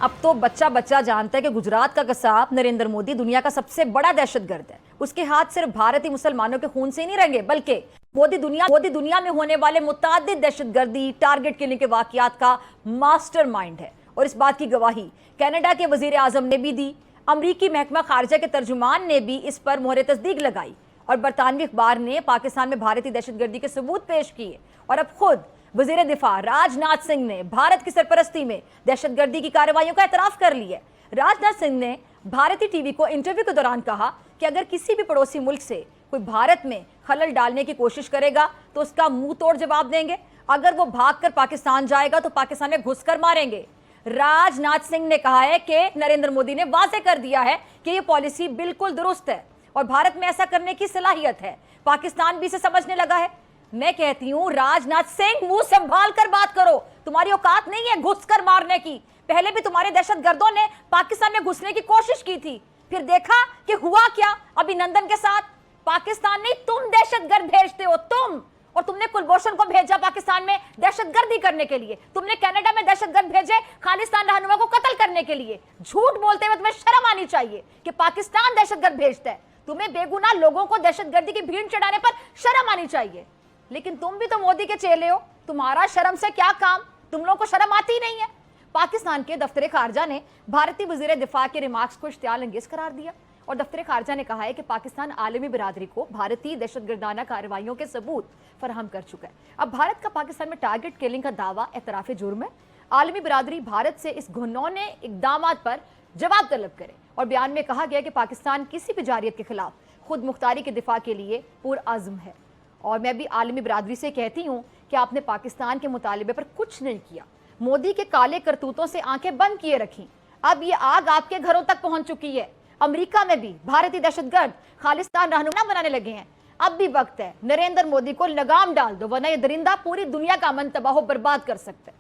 अब तो बच्चा बच्चा जानता है कि गुजरात का कसाब नरेंद्र मोदी दुनिया का सबसे बड़ा दहशतगर्द है। उसके हाथ सिर्फ भारतीय मुसलमानों के खून से ही नहीं रंगे, बल्कि मोदी दुनिया में होने वाले मुतादिद दहशतगर्दी टारगेट किलिंग के वाकयात का मास्टरमाइंड है। और इस बात की गवाही कनाडा के वजीर आजम ने भी दी, अमरीकी महकमा खारजा के तर्जुमान ने भी इस पर मोहर तस्दीक लगाई और बरतानवी अखबार ने पाकिस्तान में भारतीय दहशतगर्दी के सबूत पेश किए। और अब खुद वजीर दिफा राजनाथ सिंह ने भारत की सरपरस्ती में दहशतगर्दी की कार्रवाइयों का एतराफ कर लिया। राजनाथ सिंह ने भारतीय टीवी को इंटरव्यू के दौरान कहा कि अगर किसी भी पड़ोसी मुल्क से कोई भारत में खलल डालने की कोशिश करेगा तो उसका मुंह तोड़ जवाब देंगे। अगर वो भागकर पाकिस्तान जाएगा तो पाकिस्तान में घुसकर मारेंगे। राजनाथ सिंह ने कहा है कि नरेंद्र मोदी ने वाज़ेह कर दिया है कि ये पॉलिसी बिल्कुल दुरुस्त है और भारत में ऐसा करने की सलाहियत है। पाकिस्तान भी इसे समझने लगा है। मैं कहती हूं राजनाथ सिंह, मुंह संभाल कर बात करो, तुम्हारी औकात नहीं है घुसकर मारने की। पहले भी तुम्हारे दहशतगर्दों ने पाकिस्तान में घुसने की कोशिश की थी, फिर देखा कि हुआ क्या। अभिनंदन के साथ पाकिस्तान नहीं, तुम दहशतगर्द भेजते हो, तुम। और तुमने कुलभूषण को भेजा पाकिस्तान में दहशतगर्दी करने के लिए, तुमने कनाडा में दहशतगर्द भेजे खालिस्तान रहनुमा को कत्ल करने के लिए। झूठ बोलते हुए तुम्हें शर्म आनी चाहिए कि पाकिस्तान दहशतगर्द भेजता है। तुम्हें बेगुनाह लोगों को दहशतगर्दी की भीड़ चढ़ाने पर शर्म आनी चाहिए। लेकिन तुम भी तो मोदी के चेले हो, तुम्हारा शर्म से क्या काम, तुम लोगों को शर्म आती ही नहीं है। पाकिस्तान के दफ्तर खारजा ने भारतीय वजीर दिफा के रिमार्क्स को इश्तियाल अंगेज करार दिया और दफ्तर खारजा ने कहा है कि पाकिस्तान आलमी बिरादरी को भारतीय दहशतगर्दाना कार्रवाइयों के सबूत फराहम कर चुका है। अब भारत का पाकिस्तान में टारगेट किलिंग का दावा एतराफ़ जुर्म है। आलमी बिरादरी भारत से इस घिनौने इक़दाम पर जवाब तलब करे। और बयान में कहा गया कि पाकिस्तान किसी भी जारियत के खिलाफ खुद मुख्तारी के दिफा के लिए पुरअज़्म है। और मैं भी आलमी बिरादरी से कहती हूँ कि आपने पाकिस्तान के मुतालिबे पर कुछ नहीं किया, मोदी के काले करतूतों से आंखें बंद किए रखी। अब ये आग आपके घरों तक पहुंच चुकी है। अमेरिका में भी भारतीय दहशतगर्द खालिस्तान रहनुमा बनाने लगे हैं। अब भी वक्त है, नरेंद्र मोदी को लगाम डाल दो, वरना ये दरिंदा पूरी दुनिया का अमन तबाह बर्बाद कर सकते हैं।